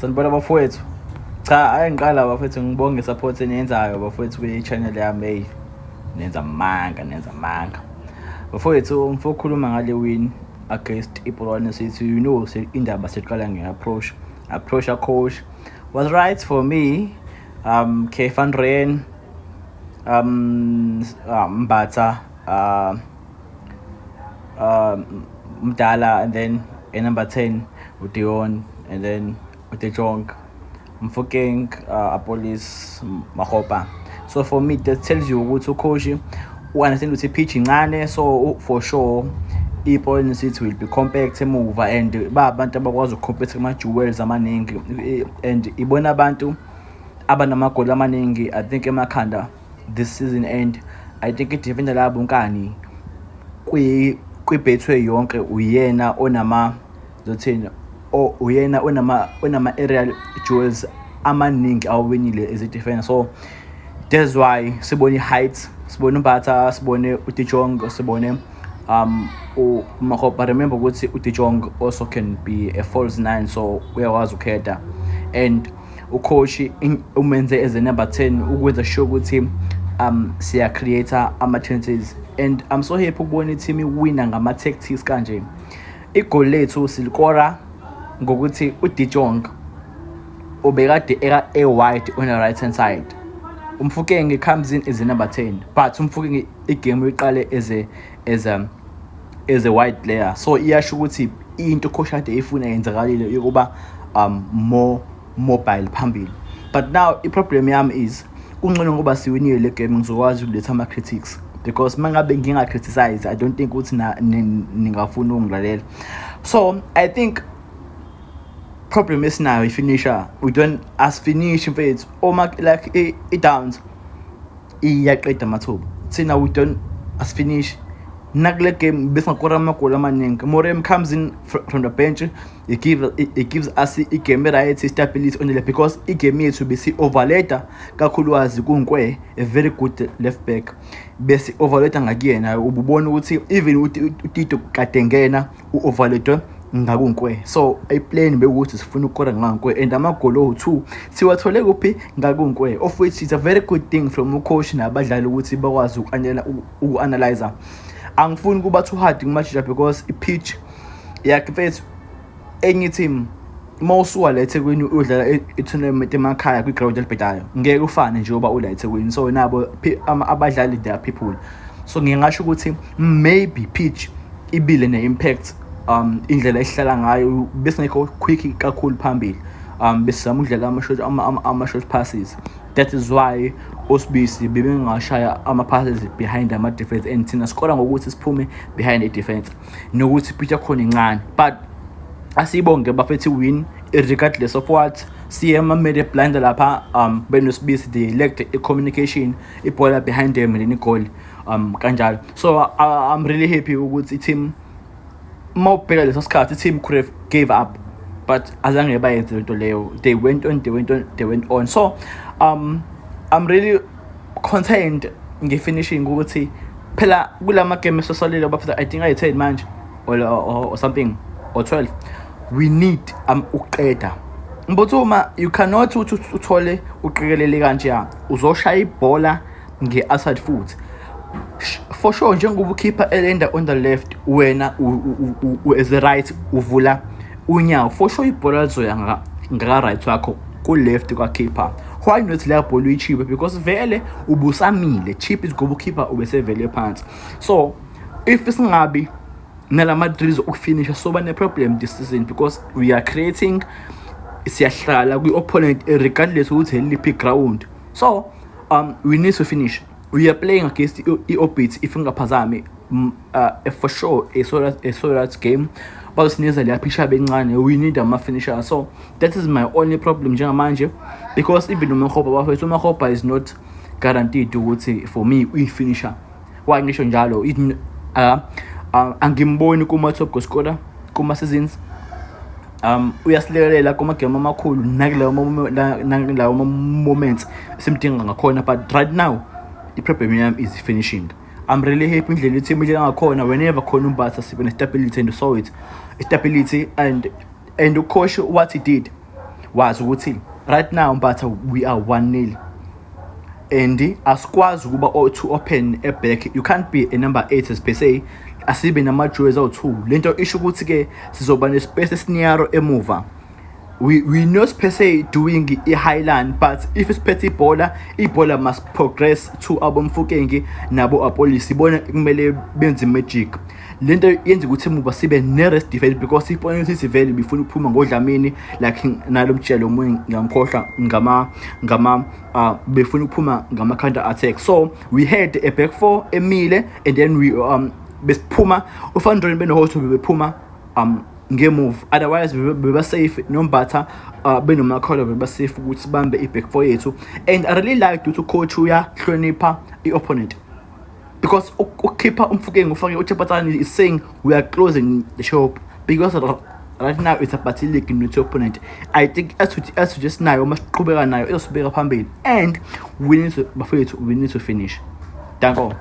Sanibona bafowethu. Cha, ayengiqala bafowethu ngibonge support eniyenzayo bafowethu kwi-channel yami. Nenza manga. Bafowethu ngifuna ukukhuluma ngale win against iPolokwane City. You know, indaba siqala nge-approach coach was right for me. K Van Ryn, Mbatha, Mdala, and then a number 10 with Dion, and then with the Jong, Mfokeng, Apolis, Mahopa. So for me, that tells you what to coach you. Understand with the pitching, so for sure, iPolokwane City will be compact move and abantu abakwazi ukukhompetha ama-jewels amaningi and ibona abantu abanamagoli amaningi. I think emakhanda this season, and I think idefender labo nkani kwi-Betway yonke uyena onama zothina uyena onama aerial jewels amaningi awinile as a defender. So that's why sibone heights, sibone Mbatha, sibone uTijong, sibone Mahopa. Remember ukuthi uTijong also can be a false 9, so uyakwazi ukhetha, and ucoach umenze as a number 10 ukwenza sure ukuthi siya create ama-chances, and I'm so happy ukubona i-team iwina ngama-tactics kanje. Igoli lethu silikora ngokuthi uDijong ubekade wide on the right hand side. Umfukeng comes in as a number 10, but Umfukeng igame uyiqale as a wide player, so iyasho ukuthi into coach ade ifuna yenzakalile yokuba more mobile phambili. But now i-problem yami is kungcono ngoba siwinile le game ngizokwazi ukuletha ama-critics, because mangabe nginga-criticize I don't think ukuthi ningafuna ukungilalela. So I think problem esinayo i-finisher. We don't as finish mfethu like i-downs iyaqeda amathuba thina. We don't as finish nakule game besingakora amagoli amaningi. Morem comes in from the bench. It gives us a game right stability on the left, because I game yethu besi overlater kakhulukazi kuNkwe, a very good left back. Besi overlater ngakuyena ububona ukuthi even uTito Katengena u-overlater ngakuNkwe. So i-plan bekuthi sifuna ukukora ngakuNkwe, and amagoli o2 siwathole kuphi ngakuNkwe, of which is a very good thing from ucoach nabadlali ukuthi bakwazi uku-analyzer. Angifuni kuba too hard kumajija, because i-pitch yakufethu enye team mawusuka la eThekwini udlala i-tournament emakhaya kwi-ground elibhedayo ngeke ufane njengoba ula eThekwini. So nabo abadlali they are people, so ngingasho ukuthi maybe pitch ibile ne-impact indlela esihlala ngayo besingekho quick kakhulu phambili, besizama ukudlala ama-short passes. That is why osibisi bebengashaya ama-passes behind ama-defense, and thina sikora ngokuthi siphume behind i-defense nokuthi pitch yakhona incane. But asibonge bafethi win regardless of what. CM made a blunder lapha benosibisi they lacked a communication, ibhola behind them and goal kanjalo. So I'm really happy ukuthi i-team mawubheka leso sikhathi i-team could have gave up, but azange bayenze lento leyo. They went on. So I'm really content nge-finishing ukuthi phela kulama game esosalile bafethu I think I10 manje or something or 12 we need uqeda. Mbothuma you cannot uthole uqikelele kanje uzoshaya ibhola nge-outside foot for sure. Njengoba ukeeper elenda on the left, wena as the right uvula unyawo, for sure ibhola lizoya ngaka right wakho ku left kwa keeper. Why not la ball uyichipe, because vele ubusamile chip is ngoba ukeeper ubesevele phansi. So if singabi nalama drills ukufinisha soba ne problem this season, because we are creating siyahlala kwi-opponent regardless ukuthi eliphi ground. So we need to finish. We are playing against i-Orbit if ungaphazami for sure a solid game, but sineza le pitcha bencane. We need a finisher. So that is my only problem njengamanje, because even uMahopa is not guaranteed ukuthi for me uyi-finisher. Why ngisho njalo angimboni kuma-top goal scorer kuma-seasons. Uyasilekelela kuma-game amakhulu nakuleyo moments simdinga ngakhona, but right now the problem yami is finishing. I'm really happy indlela i-team idlala ngakhona. Whenever khona uMbatha sibe ne-stability, and you saw it, stability and ucoach what he did wazi ukuthi right now Mbatha we are 1-0 and asikwazi ukuba too open back. You can't be a number 8 as per se, asibe nama-jewels awu-2. Lento isho ukuthi ke sizoba nespace esiniaro emuva. We not per se doing i-highland, but if isiphethe ibhola must progress to abomfukenge nabo apolisi bona kumele benze magic. Lento yenza ukuthi emuva sibe ne-rest defense, because ibona ukuthi vele befuna ukuphuma ngodlamini like nalo mtshelo omunye ngamkhohlwa befuna ukuphuma ngama-counter attack. So we had a back 4 emile, and then we besiphuma uFandroni benohoto bephuma nge-move, otherwise beba safe noMbatha benomakhola beba safe ukuthi bambe i-back 4 yethu. And I really liked ukuthi coach uyahlonipha i-opponent, because ukukhipha umfukenge ufake uChapatani is saying we are closing the shop, because right now it's a party league in the opponent. I think as to just nayo masiqhubeka nayo izosibeka phambili, and we need to finish. Danko.